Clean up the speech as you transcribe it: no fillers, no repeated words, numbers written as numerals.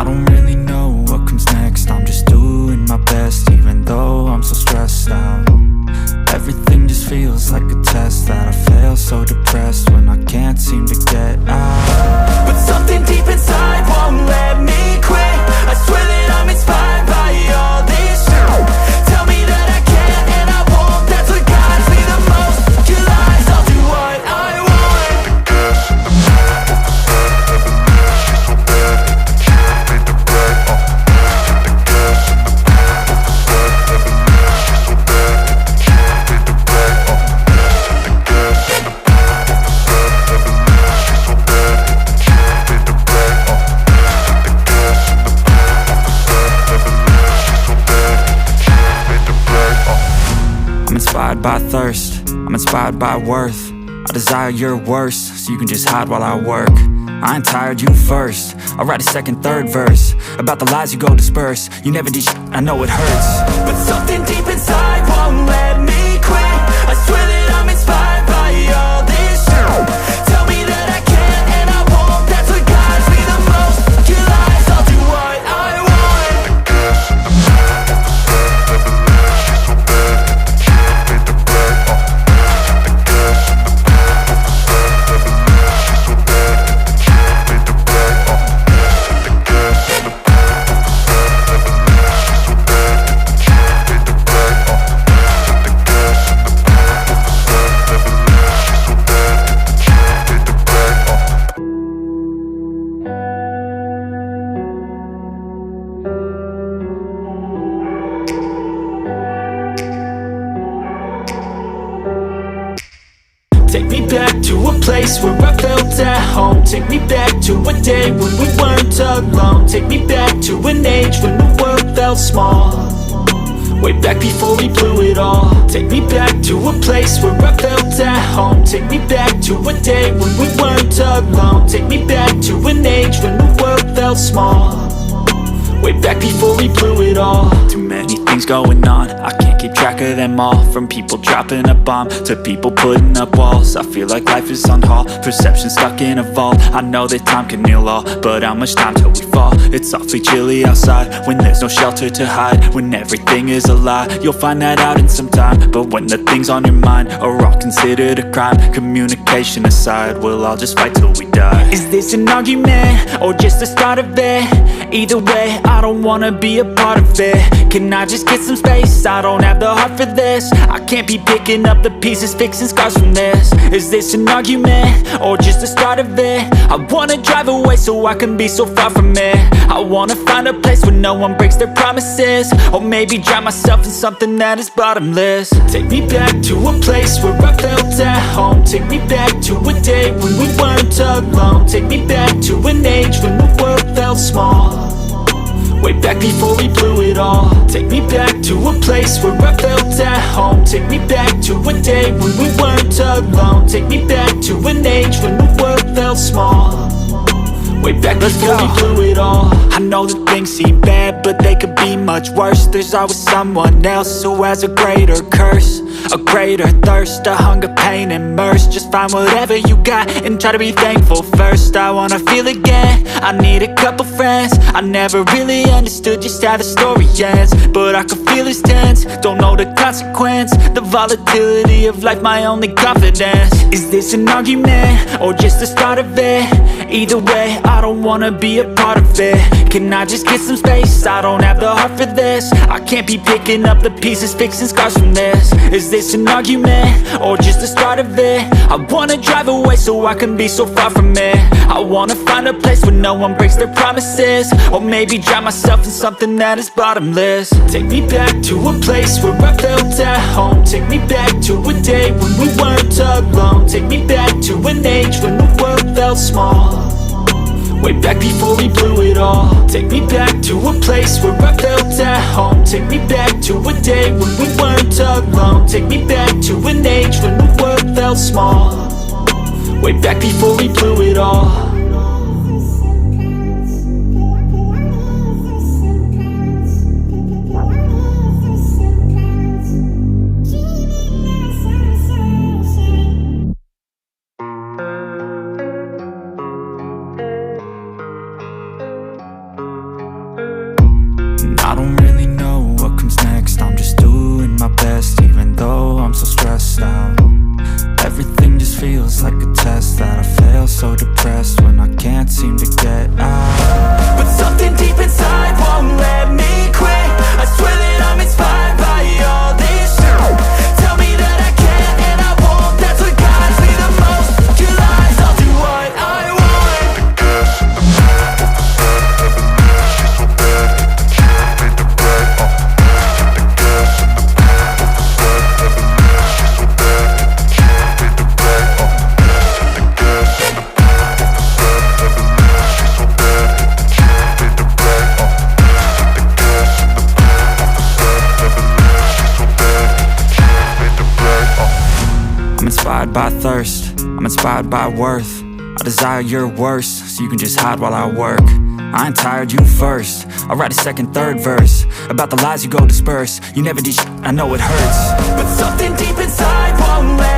I don't really know what comes next. I'm just doing my best, even though I'm so stressed out. Everything just feels like a test that I fail, so depressed when I can't seem to get out. But something deep inside won't let me quit. I swear that I'm inspired by all this shit. Tell me that I can and I won't. That's what guides me the most. Your lies, I'll do what I want. I'm inspired by thirst, I'm inspired by worth. I desire your worst, so you can just hide while I work. I ain't tired, you first. I'll write a second, third verse about the lies you go disperse. You never did shit, I know it hurts. But something deep inside won't let me quit. I swear that I'm inspired by all this shit. Tell me that I can and I won't. That's what guides me the most. Your lies, I'll do what I want. Take me back to a place where I felt at home. Take me back to a day when we weren't alone. Take me back to an age when the world felt small. Way back before we blew it all. Take me back to a place where I felt at home. Take me back to a day when we weren't alone. Take me back to an age when the world felt small. Way back before we blew it all. Too many things going on, I can't keep track of them all. From people dropping a bomb to people putting up walls. I feel like life is on hold, perception stuck in a vault. I know that time can heal all, but how much time till we fall? It's awfully chilly outside when there's no shelter to hide. When everything is a lie, you'll find that out in some time. But when the things on your mind are all considered a crime, communication aside, we'll all just fight till we die. Is this an argument or just the start of it? Either way, I don't wanna be a part of it. Can I just get some space? I don't have the heart for this. I can't be picking up the pieces, fixing scars from this. Is this an argument or just the start of it? I wanna drive away so I can be so far from it. I wanna find a place where no one breaks their promises. Or maybe drown myself in something that is bottomless. Take me back to a place where I felt at home. Take me back to a day when we weren't alone. Take me back to an age when the world felt small. Way back before we blew it all. Take me back to a place where I felt at home. Take me back to a day when we weren't alone. Take me back to an age when the world felt small. Way back before we blew it all. I know that things seem bad, but they could be much worse. There's always someone else who has a greater curse, a greater thirst, a hunger, pain, and mercy. Just find whatever you got and try to be thankful first. I wanna feel again, I need a couple friends. I never really understood just how the story ends, but I can feel it's tense, don't know the consequence. The volatility of life, my only confidence. Is this an argument or just the start of it? Either way, I don't wanna be a part of it. Can I just get some space? I don't have the heart for this. I can't be picking up the pieces, fixing scars from this. Is this an argument or just the start of it? I wanna drive away so I can be so far from it. I wanna find a place where no one breaks their promises. Or maybe drown myself in something that is bottomless. Take me back to a place where I felt at home. Take me back to a day when we weren't alone. Take me back to an age when the world felt small. Way back before we blew it all. Take me back to a place where I felt at home. Take me back to a day when we weren't alone. Take me back to an age when the world felt small. Way back before we blew it all. and I can't seem to get out. But something deep inside won't let me quit. I swear that I'm inspired by all this shit. Tell me that I can't and I won't. That's what guides me the most. Your lies, I'll do what I want. I'm inspired by thirst, I'm inspired by worth. I desire your worst, so you can just hide while I work. I ain't tired, you first. I'll write a second, third verse about the lies you go disperse. You never did shit, I know it hurts. But something deep inside won't let